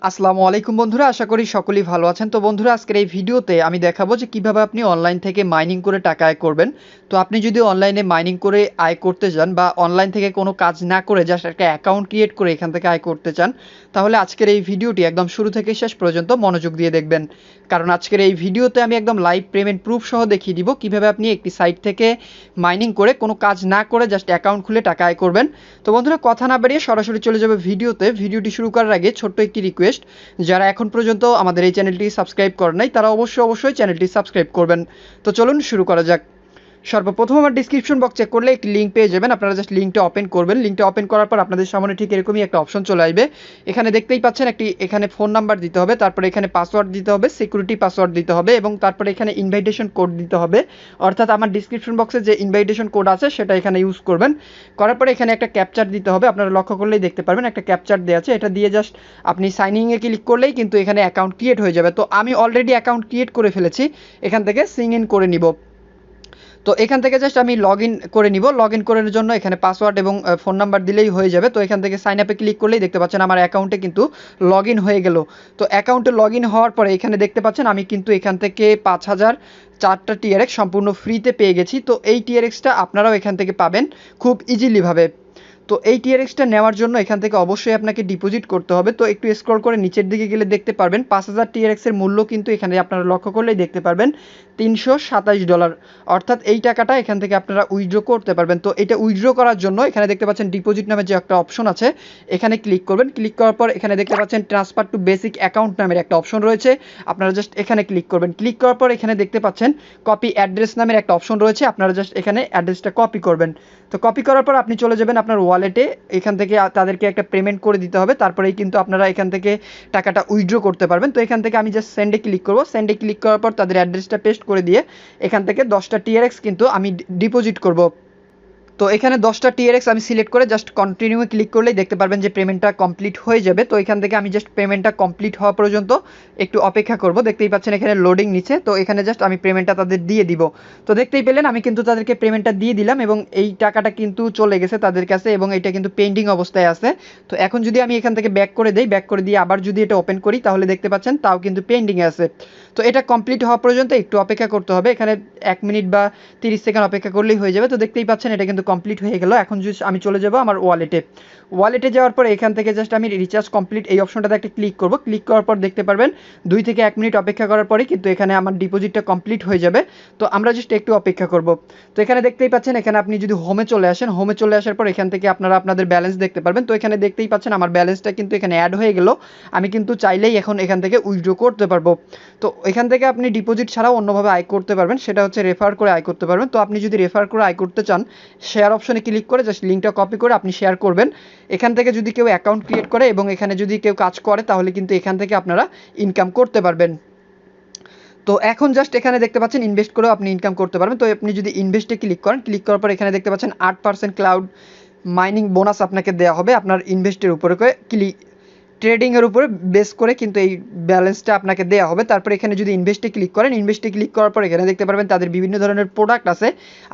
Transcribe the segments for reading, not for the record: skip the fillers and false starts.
আসসালামু আলাইকুম বন্ধুরা, আশা করি সকলেই ভালো আছেন। তো বন্ধুরা, আজকের এই ভিডিওতে আমি দেখাবো যে কিভাবে আপনি অনলাইন থেকে মাইনিং করে টাকা আয় করবেন। তো আপনি যদি অনলাইনে মাইনিং করে আয় করতে চান বা অনলাইন থেকে কোনো কাজ না করে জাস্ট একটা অ্যাকাউন্ট ক্রিয়েট করে এখান থেকে আয় করতে চান, তাহলে আজকের এই ভিডিওটি একদম শুরু থেকে শেষ পর্যন্ত মনোযোগ দিয়ে দেখবেন। কারণ আজকের এই ভিডিওতে আমি একদম লাইভ পেমেন্ট প্রুফ সহ দেখিয়ে দিব কিভাবে আপনি একটি সাইট থেকে মাইনিং করে কোনো কাজ না করে জাস্ট অ্যাকাউন্ট খুলে টাকা আয় করবেন। তো বন্ধুরা, কথা না বাড়িয়ে সরাসরি চলে যাবে ভিডিওতে। ভিডিওটি শুরু করার আগে ছোট্ট একটি রিকোয়েস্ট, যারা এখন পর্যন্ত আমাদের এই চ্যানেলটি সাবস্ক্রাইব করেন নাই তারা অবশ্যই চ্যানেলটি সাবস্ক্রাইব করবেন। তো চলুন শুরু করা যাক। সর্বপ্রথম আমার ডিসক্রিপশন বক্স চেক করলে একটি লিঙ্ক পেয়ে যাবেন। আপনারা জাস্ট লিঙ্কটা ওপেন করবেন। লিঙ্কটা ওপেন করার পর আপনাদের সামনে ঠিক এরকমই একটা অপশন চলে আসবে। এখানে দেখতেই পাচ্ছেন এখানে ফোন নাম্বার দিতে হবে, তারপরে এখানে পাসওয়ার্ড দিতে হবে, সিকিউরিটি পাসওয়ার্ড দিতে হবে এবং তারপরে এখানে ইনভাইটেশন কোড দিতে হবে। অর্থাৎ আমার ডিসক্রিপশন বক্সে যে ইনভাইটেশন কোড আছে সেটা এখানে ইউজ করবেন। করার পরে এখানে একটা ক্যাপচার দিতে হবে। আপনারা লক্ষ্য করলেই দেখতে পারবেন একটা ক্যাপচার দেওয়া আছে। এটা দিয়ে জাস্ট আপনি সাইনিংয়ে ক্লিক করলেই কিন্তু এখানে অ্যাকাউন্ট ক্রিয়েট হয়ে যাবে। তো আমি অলরেডি অ্যাকাউন্ট ক্রিয়েট করে ফেলেছি, এখান থেকে সিং ইন করে নিব। তো এখান থেকে জাস্ট আমি লগ ইন করে নিব। লগ ইন করার জন্য এখানে পাসওয়ার্ড এবং ফোন নাম্বার দিলেই হয়ে যাবে। তো এখান থেকে সাইন আপে ক্লিক করলেই দেখতে পাচ্ছেন আমার অ্যাকাউন্টে কিন্তু লগ ইন হয়ে গেল। তো অ্যাকাউন্টে লগ ইন হওয়ার পরে এখানে দেখতে পাচ্ছেন আমি কিন্তু এখান থেকে 5004টা টিআরএক্স সম্পূর্ণ ফ্রিতে পেয়ে গেছি। তো এই টিআরএক্সটা আপনারাও এখান থেকে পাবেন খুব ইজিলিভাবে। তো এই টিআরএক্সটা নেওয়ার জন্য এখান থেকে অবশ্যই আপনাকে ডিপোজিট করতে হবে। তো একটু স্ক্রল করে নিচের দিকে গেলে দেখতে পারবেন 5000 টিআরএক্সের মূল্য কিন্তু এখানে আপনারা লক্ষ্য করলেই দেখতে পারবেন $327। অর্থাৎ এই টাকাটা এখান থেকে আপনারা উইথড্র করতে পারবেন। তো এটা উইথড্র করার জন্য এখানে দেখতে পাচ্ছেন ডিপোজিট নামে যে একটা অপশন আছে, এখানে ক্লিক করবেন। ক্লিক করার পর এখানে দেখতে পাচ্ছেন ট্রান্সফার টু বেসিক অ্যাকাউন্ট নামের একটা অপশন রয়েছে, আপনারা জাস্ট এখানে ক্লিক করবেন। ক্লিক করার পর এখানে দেখতে পাচ্ছেন কপি অ্যাড্রেস নামের একটা অপশন রয়েছে, আপনারা জাস্ট এখানে অ্যাড্রেসটা কপি করবেন। তো কপি করার পর আপনি চলে যাবেন আপনার ওয়ালেটে। এখান থেকে তাদেরকে একটা পেমেন্ট করে দিতে হবে, তারপরেই কিন্তু আপনারা এখান থেকে টাকাটা উইথড্র করতে পারবেন। তো এখান থেকে আমি জাস্ট সেন্ডে ক্লিক করব। সেন্ডে ক্লিক করার পর তাদের অ্যাড্রেসটা পেস্ট করে দিয়ে এখান থেকে 10টা টিআরএক্স কিন্তু আমি ডিপোজিট করব। তো এখানে 10টা টিআরএক্স আমি সিলেক্ট করে জাস্ট কন্টিনিউ ক্লিক করলেই দেখতে পারবেন যে পেমেন্টটা কমপ্লিট হয়ে যাবে। তো এখান থেকে আমি জাস্ট পেমেন্টটা কমপ্লিট হওয়া পর্যন্ত একটু অপেক্ষা করব। দেখতেই পাচ্ছেন এখানে লোডিং নিচ্ছে। তো এখানে জাস্ট আমি পেমেন্টটা তাদের দিয়ে দিব। তো দেখতেই পেলেন আমি কিন্তু তাদেরকে পেমেন্টটা দিয়ে দিলাম এবং এই টাকাটা কিন্তু চলে গেছে তাদের কাছে এবং এটা কিন্তু পেন্ডিং অবস্থায় আছে। তো এখন যদি আমি এখান থেকে ব্যাক করে দেই, ব্যাক করে দিয়ে আবার যদি এটা ওপেন করি তাহলে দেখতে পাচ্ছেন তাও কিন্তু পেন্ডিংয়ে আছে। তো এটা কমপ্লিট হওয়া পর্যন্ত একটু অপেক্ষা করতে হবে। এখানে 1 মিনিট বা 30 সেকেন্ড অপেক্ষা করলেই হয়ে যাবে। তো দেখতেই পাচ্ছেন এটা কিন্তু কমপ্লিট হয়ে গেল। এখন যদি আমি চলে যাব আমার ওয়ালেটে যাওয়ার পরে এখান থেকে জাস্ট আমি রিচার্জ কমপ্লিট এই অপশনটাতে একটা ক্লিক করব। ক্লিক করার পর দেখতে পারবেন 2 থেকে 1 মিনিট অপেক্ষা করার পরে কিন্তু এখানে আমার ডিপোজিটটা কমপ্লিট হয়ে যাবে। তো আমরা জাস্ট একটু অপেক্ষা করব। তো এখানে দেখতেই পাচ্ছেন এখানে আপনি যদি হোমে চলে আসেন, হোমে চলে আসার পর এখান থেকে আপনারা আপনাদের ব্যালেন্স দেখতে পারবেন। তো এখানে দেখতেই পাচ্ছেন আমার ব্যালেন্সটা কিন্তু এখানে অ্যাড হয়ে গেল। আমি কিন্তু চাইলেই এখন এখান থেকে উইথড্র করতে পারবো। তো এখান থেকে আপনি ডিপোজিট ছাড়াও অন্যভাবে আয় করতে পারবেন, সেটা হচ্ছে রেফার করে আয় করতে পারবেন। তো আপনি যদি রেফার করে আয় করতে চান, শেয়ার অপশনে ক্লিক করে জাস্ট লিঙ্কটা কপি করে আপনি শেয়ার করবেন। এখান থেকে যদি কেউ অ্যাকাউন্ট ক্রিয়েট করে এবং এখানে যদি কেউ কাজ করে তাহলে কিন্তু এখান থেকে আপনারা ইনকাম করতে পারবেন। তো এখন জাস্ট এখানে দেখতে পাচ্ছেন ইনভেস্ট করেও আপনি ইনকাম করতে পারবেন। তো আপনি যদি ইনভেস্টে ক্লিক করেন, ক্লিক করার পর এখানে দেখতে পাচ্ছেন 8% ক্লাউড মাইনিং বোনাস আপনাকে দেওয়া হবে আপনার ইনভেস্টের উপরে করে ট্রেডিংয়ের উপরে বেস করে কিন্তু এই ব্যালেন্সটা আপনাকে দেওয়া হবে। তারপরে এখানে যদি ইনভেস্টে ক্লিক করেন, ইনভেস্টে ক্লিক করার পর এখানে দেখতে পারবেন তাদের বিভিন্ন ধরনের প্রোডাক্ট আছে,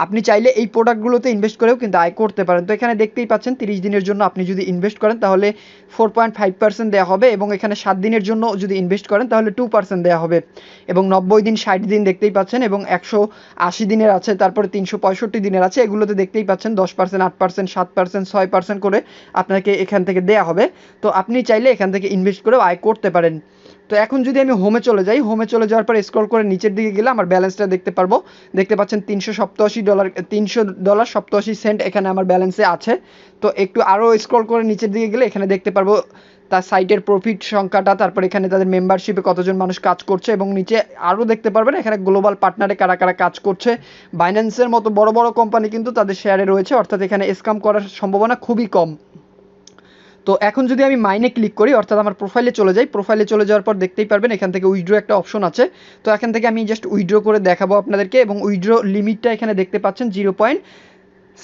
আপনি চাইলে এই প্রোডাক্টগুলোতে ইনভেস্ট করেও কিন্তু আয় করতে পারেন। তো এখানে দেখতেই পাচ্ছেন 30 দিনের জন্য আপনি যদি ইনভেস্ট করেন তাহলে 4.5% দেওয়া হবে এবং এখানে 7 দিনের জন্য যদি ইনভেস্ট করেন তাহলে 2% দেওয়া হবে এবং 90 দিন 60 দিন দেখতেই পাচ্ছেন এবং 180 দিনের আছে, তারপরে 365 দিনের আছে, এগুলোতে দেখতেই পাচ্ছেন 10%, 8%, 7%, 6% করে আপনাকে এখান থেকে দেওয়া হবে। তো আপনি চাইলে এখান থেকে ইনভেস্ট করেও আয় করতে পারেন। তো এখন যদি আমি হোমে চলে যাই, হোমে চলে যাওয়ার পর স্ক্রল করে নিচের দিকে গেলে আমার ব্যালেন্সটা দেখতে পারবো। দেখতে পাচ্ছেন $387 এখানে আমার ব্যালেন্সে আছে। তো একটু আরও স্ক্রল করে নিচের দিকে গেলে এখানে দেখতে পারবো তার সাইটের প্রফিট সংখ্যাটা, তারপর এখানে তাদের মেম্বারশিপে কতজন মানুষ কাজ করছে এবং নিচে আরও দেখতে পারবেন এখানে গ্লোবাল পার্টনারে কারা কারা কাজ করছে। বাইন্যান্সের মতো বড় বড় কোম্পানি কিন্তু তাদের শেয়ারে রয়েছে, অর্থাৎ এখানে স্ক্যাম করার সম্ভাবনা খুবই কম। তো এখন যদি আমি মাইনে ক্লিক করি, অর্থাৎ আমার প্রোফাইলে চলে যাই, প্রোফাইলে চলে যাওয়ার পর দেখতেই পারবেন এখান থেকে উইথড্র একটা অপশন আছে। তো এখান থেকে আমি জাস্ট উইথড্র করে দেখাবো আপনাদেরকে এবং উইথড্র লিমিটটা এখানে দেখতে পাচ্ছেন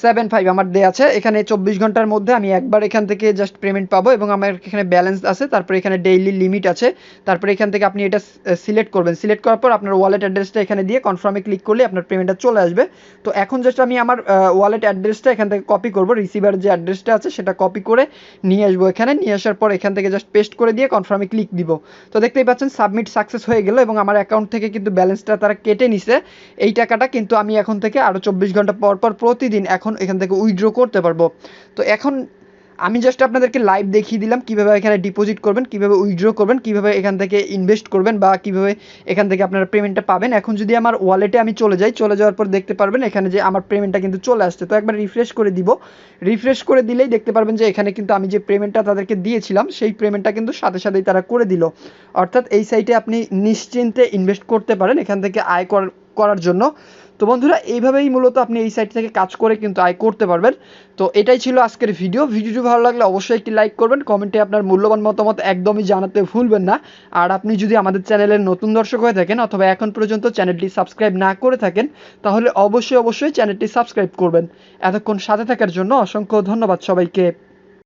75 আমার দেয়া আছে। এখানে 24 ঘন্টার মধ্যে আমি একবার এখান থেকে জাস্ট পেমেন্ট পাবো এবং আমার এখানে ব্যালেন্স আছে। তারপরে এখানে ডেইলি লিমিট আছে। তারপরে এখান থেকে আপনি এটা সিলেক্ট করবেন। সিলেক্ট করার পর আপনার ওয়ালেট অ্যাড্রেসটা এখানে দিয়ে কনফার্মে ক্লিক করলে আপনার পেমেন্টটা চলে আসবে। তো এখন জাস্ট আমি আমার ওয়ালেট অ্যাড্রেসটা এখান থেকে কপি করব। রিসিভার যে অ্যাড্রেসটা আছে সেটা কপি করে নিয়ে আসবো এখানে। নিয়ে আসার পর এখান থেকে জাস্ট পেস্ট করে দিয়ে কনফার্মে ক্লিক দিব। তো দেখতেই পাচ্ছেন সাবমিট সাকসেস হয়ে গেল এবং আমার অ্যাকাউন্ট থেকে কিন্তু ব্যালেন্সটা তারা কেটে নিছে। এই টাকাটা কিন্তু আমি এখন থেকে আরও 24 ঘন্টা পর পর প্রতিদিন এখন এখান থেকে উইথড্র করতে পারবো। তো এখন আমি জাস্ট আপনাদেরকে লাইভ দেখিয়ে দিলাম কীভাবে এখানে ডিপোজিট করবেন, কীভাবে উইথড্র করবেন, কীভাবে এখান থেকে ইনভেস্ট করবেন বা কীভাবে এখান থেকে আপনারা পেমেন্টটা পাবেন। এখন যদি আমার ওয়ালেটে আমি চলে যাই, চলে যাওয়ার পর দেখতে পারবেন এখানে যে আমার পেমেন্টটা কিন্তু চলে আসছে। তো একবার রিফ্রেশ করে দিব। রিফ্রেশ করে দিলেই দেখতে পারবেন যে এখানে কিন্তু আমি যে পেমেন্টটা তাদেরকে দিয়েছিলাম সেই পেমেন্টটা কিন্তু সাথে সাথেই তারা করে দিল। অর্থাৎ এই সাইটে আপনি নিশ্চিন্তে ইনভেস্ট করতে পারেন এখান থেকে আয় করার জন্য। তো বন্ধুরা এইভাবেই মূলত আপনি এই সাইট থেকে কাজ করে কিন্তু আয় করতে পারবেন। তো এটাই ছিল আজকের ভিডিওটি ভালো লাগলে অবশ্যই একটি লাইক করবেন, কমেন্টে আপনার মূল্যবান মতামত একদমই জানাতে ভুলবেন না। আর আপনি যদি আমাদের চ্যানেলের নতুন দর্শক হয়ে থাকেন অথবা এখন পর্যন্ত চ্যানেলটি সাবস্ক্রাইব না করে থাকেন তাহলে অবশ্যই চ্যানেলটি সাবস্ক্রাইব করবেন। এতক্ষণ সাথে থাকার জন্য অসংখ্য ধন্যবাদ সবাইকে।